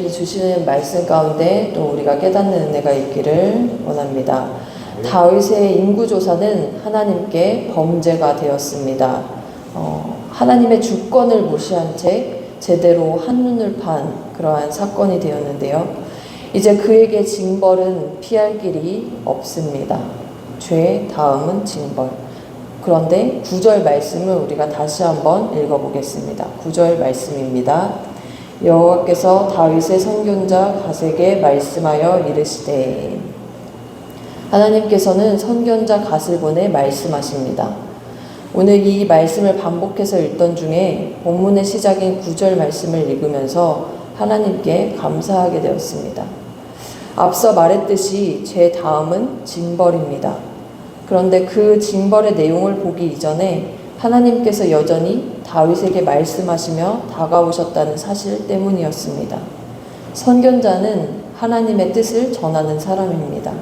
우리에게 주시는 말씀 가운데 또 우리가 깨닫는 은혜가 있기를 원합니다. 다윗의 인구조사는 하나님께 범죄가 되었습니다. 하나님의 주권을 무시한 채 제대로 한눈을 판 그러한 사건이 되었는데요. 이제 그에게 징벌은 피할 길이 없습니다. 죄 다음은 징벌. 그런데 9절 말씀을 우리가 다시 한번 읽어보겠습니다. 9절 말씀입니다. 여호와께서 다윗의 선견자 갓에게 말씀하여 이르시되. 하나님께서는 선견자 갓을 보내 말씀하십니다. 오늘 이 말씀을 반복해서 읽던 중에 본문의 시작인 9절 말씀을 읽으면서 하나님께 감사하게 되었습니다. 앞서 말했듯이 죄 다음은 징벌입니다. 그런데 그 징벌의 내용을 보기 이전에 하나님께서 여전히 다윗에게 말씀하시며 다가오셨다는 사실 때문이었습니다. 선견자는 하나님의 뜻을 전하는 사람입니다.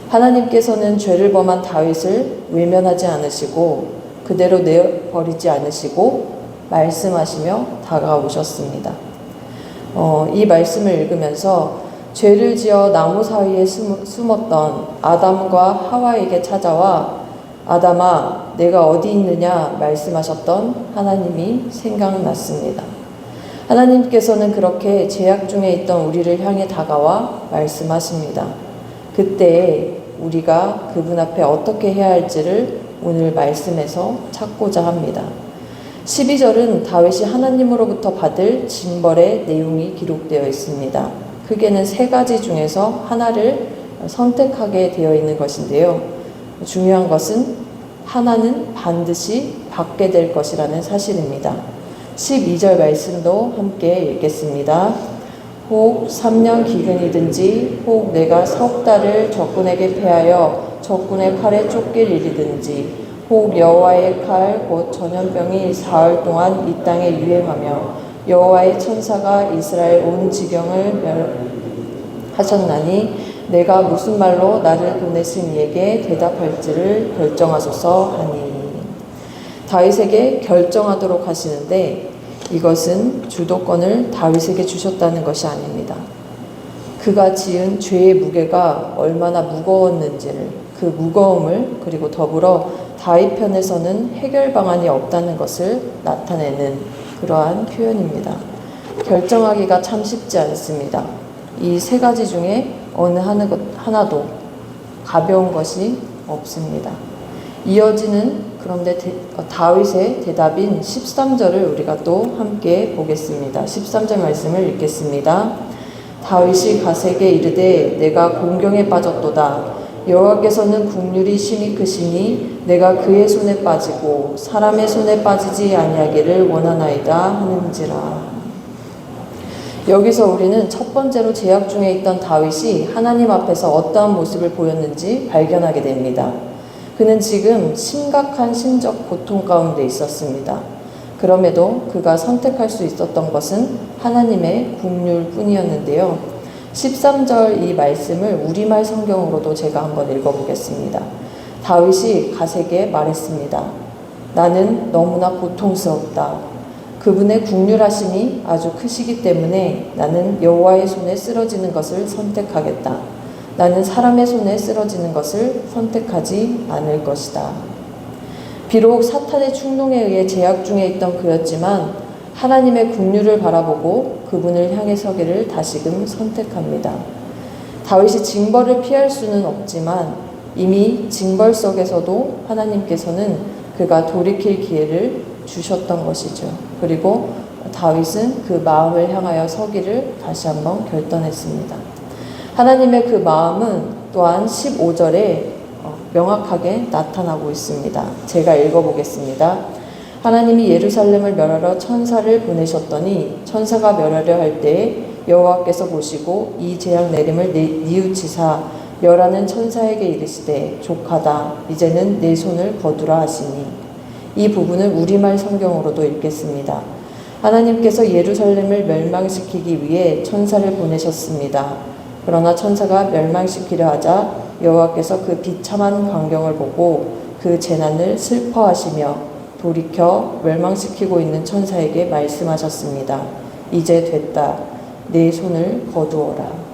하나님께서는 죄를 범한 다윗을 외면하지 않으시고 그대로 내버리지 않으시고 말씀하시며 다가오셨습니다. 이 말씀을 읽으면서 죄를 지어 나무 사이에 숨었던 아담과 하와에게 찾아와 아담아 내가 어디 있느냐 말씀하셨던 하나님이 생각났습니다. 하나님께서는 그렇게 죄악 중에 있던 우리를 향해 다가와 말씀하십니다. 그때 우리가 그분 앞에 어떻게 해야 할지를 오늘 말씀에서 찾고자 합니다. 12절은 다윗이 하나님으로부터 받을 징벌의 내용이 기록되어 있습니다. 크게는 3가지 중에서 하나를 선택하게 되어 있는 것인데요. 중요한 것은 하나는 반드시 받게 될 것이라는 사실입니다. 12절 말씀도 함께 읽겠습니다. 혹 3년 기근이든지 혹 내가 석 달을 적군에게 패하여 적군의 칼에 쫓길 일이든지 혹 여호와의 칼 곧 전염병이 사흘 동안 이 땅에 유행하며 여호와의 천사가 이스라엘 온 지경을 하셨나니 내가 무슨 말로 나를 보내신 이에게 대답할지를 결정하소서 하니. 다윗에게 결정하도록 하시는데 이것은 주도권을 다윗에게 주셨다는 것이 아닙니다. 그가 지은 죄의 무게가 얼마나 무거웠는지를, 그 무거움을, 그리고 더불어 다윗 편에서는 해결 방안이 없다는 것을 나타내는 그러한 표현입니다. 결정하기가 참 쉽지 않습니다. 이 3가지 중에 어느 하나도 가벼운 것이 없습니다. 이어지는 그런데 다윗의 대답인 13절을 우리가 또 함께 보겠습니다. 13절 말씀을 읽겠습니다. 다윗이 갓에게 이르되 내가 공경에 빠졌도다. 여호와께서는 국률이 심히 크시니 내가 그의 손에 빠지고 사람의 손에 빠지지 아니하기를 원하나이다 하는지라. 여기서 우리는 첫 번째로 죄악 중에 있던 다윗이 하나님 앞에서 어떠한 모습을 보였는지 발견하게 됩니다. 그는 지금 심각한 심적 고통 가운데 있었습니다. 그럼에도 그가 선택할 수 있었던 것은 하나님의 국률뿐이었는데요. 13절 이 말씀을 우리말 성경으로도 제가 한번 읽어보겠습니다. 다윗이 갓에게 말했습니다. 나는 너무나 고통스럽다. 그분의 국률하심이 아주 크시기 때문에 나는 여호와의 손에 쓰러지는 것을 선택하겠다. 나는 사람의 손에 쓰러지는 것을 선택하지 않을 것이다. 비록 사탄의 충동에 의해 제약 중에 있던 그였지만 하나님의 국률을 바라보고 그분을 향해 서기를 다시금 선택합니다. 다윗이 징벌을 피할 수는 없지만 이미 징벌 속에서도 하나님께서는 그가 돌이킬 기회를 주셨던 것이죠. 그리고 다윗은 그 마음을 향하여 서기를 다시 한번 결단했습니다. 하나님의 그 마음은 또한 15절에 명확하게 나타나고 있습니다. 제가 읽어보겠습니다. 하나님이 예루살렘을 멸하러 천사를 보내셨더니 천사가 멸하려 할 때에 여호와께서 보시고 이 재앙 내림을 뉘우치사 멸하는 천사에게 이르시되 족하다. 이제는 내 손을 거두라 하시니. 이 부분을 우리말 성경으로도 읽겠습니다. 하나님께서 예루살렘을 멸망시키기 위해 천사를 보내셨습니다. 그러나 천사가 멸망시키려 하자 여호와께서 그 비참한 광경을 보고 그 재난을 슬퍼하시며 돌이켜 멸망시키고 있는 천사에게 말씀하셨습니다. 이제 됐다. 내 손을 거두어라.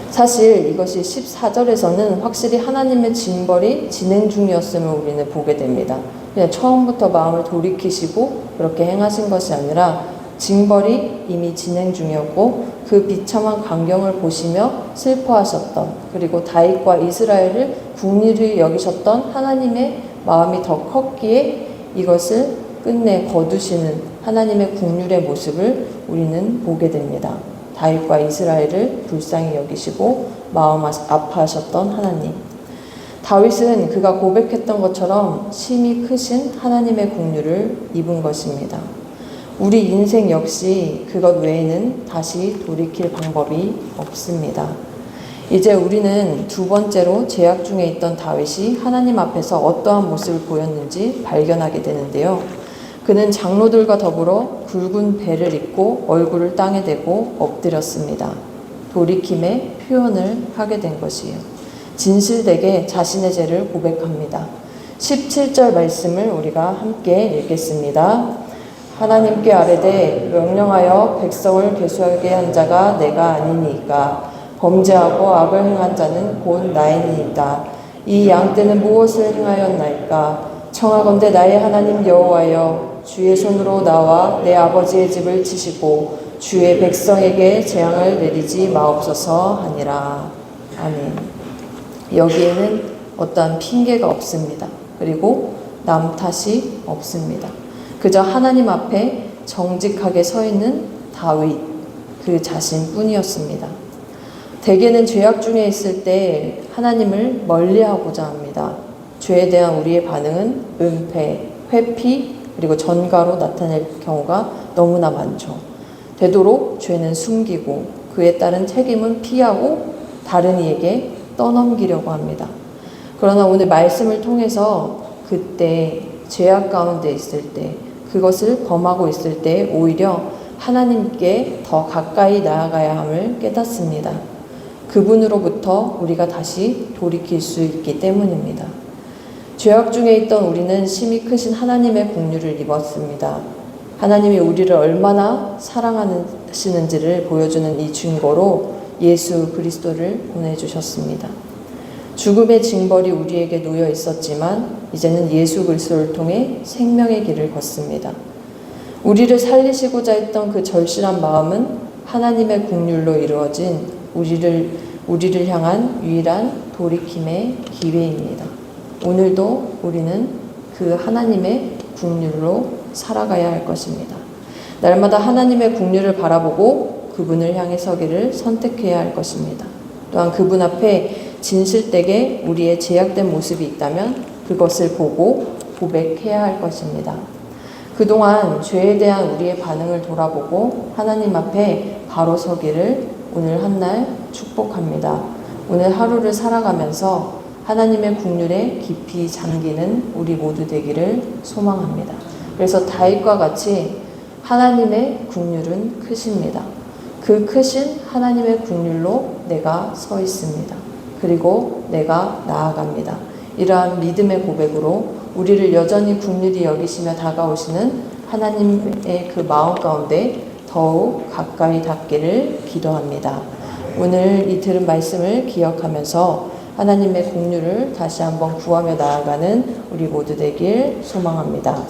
사실 이것이 14절에서는 확실히 하나님의 징벌이 진행 중이었음을 우리는 보게 됩니다. 그냥 처음부터 마음을 돌이키시고 그렇게 행하신 것이 아니라 징벌이 이미 진행 중이었고 그 비참한 광경을 보시며 슬퍼하셨던, 그리고 다윗과 이스라엘을 긍휼히 여기셨던 하나님의 마음이 더 컸기에 이것을 끝내 거두시는 하나님의 긍휼의 모습을 우리는 보게 됩니다. 다윗과 이스라엘을 불쌍히 여기시고 마음 아파하셨던 하나님. 다윗은 그가 고백했던 것처럼 심히 크신 하나님의 긍휼을 입은 것입니다. 우리 인생 역시 그것 외에는 다시 돌이킬 방법이 없습니다. 이제 우리는 두 번째로 죄악 중에 있던 다윗이 하나님 앞에서 어떠한 모습을 보였는지 발견하게 되는데요. 그는 장로들과 더불어 굵은 배를 입고 얼굴을 땅에 대고 엎드렸습니다. 돌이킴의 표현을 하게 된 것이에요. 진실되게 자신의 죄를 고백합니다. 17절 말씀을 우리가 함께 읽겠습니다. 하나님께 아뢰되 명령하여 백성을 계수하게 한 자가 내가 아니니까 범죄하고 악을 행한 자는 곧 나이니이다. 이 양떼는 무엇을 행하였나이까? 청하건대 나의 하나님 여호와여, 주의 손으로 나와 내 아버지의 집을 치시고 주의 백성에게 재앙을 내리지 마옵소서 하니라. 아멘. 여기에는 어떠한 핑계가 없습니다. 그리고 남 탓이 없습니다. 그저 하나님 앞에 정직하게 서 있는 다윗 그 자신뿐이었습니다. 대개는 죄악 중에 있을 때 하나님을 멀리하고자 합니다. 죄에 대한 우리의 반응은 은폐, 회피, 그리고 전가로 나타낼 경우가 너무나 많죠. 되도록 죄는 숨기고 그에 따른 책임은 피하고 다른 이에게 떠넘기려고 합니다. 그러나 오늘 말씀을 통해서 그때 죄악 가운데 있을 때, 그것을 범하고 있을 때 오히려 하나님께 더 가까이 나아가야 함을 깨닫습니다. 그분으로부터 우리가 다시 돌이킬 수 있기 때문입니다. 죄악 중에 있던 우리는 심히 크신 하나님의 긍휼을 입었습니다. 하나님이 우리를 얼마나 사랑하시는지를 보여주는 이 증거로 예수 그리스도를 보내주셨습니다. 죽음의 징벌이 우리에게 놓여 있었지만 이제는 예수 그리스도를 통해 생명의 길을 걷습니다. 우리를 살리시고자 했던 그 절실한 마음은 하나님의 긍휼로 이루어진 우리를 향한 유일한 돌이킴의 기회입니다. 오늘도 우리는 그 하나님의 긍휼로 살아가야 할 것입니다. 날마다 하나님의 긍휼을 바라보고 그분을 향해 서기를 선택해야 할 것입니다. 또한 그분 앞에 진실되게 우리의 제약된 모습이 있다면 그것을 보고 고백해야 할 것입니다. 그동안 죄에 대한 우리의 반응을 돌아보고 하나님 앞에 바로 서기를 오늘 한날 축복합니다. 오늘 하루를 살아가면서 하나님의 긍휼에 깊이 잠기는 우리 모두 되기를 소망합니다. 그래서 다윗과 같이 하나님의 긍휼은 크십니다. 그 크신 하나님의 긍휼로 내가 서 있습니다. 그리고 내가 나아갑니다. 이러한 믿음의 고백으로 우리를 여전히 긍휼히 여기시며 다가오시는 하나님의 그 마음 가운데 더욱 가까이 닿기를 기도합니다. 오늘 이 들은 말씀을 기억하면서 하나님의 긍휼을 다시 한번 구하며 나아가는 우리 모두 되길 소망합니다.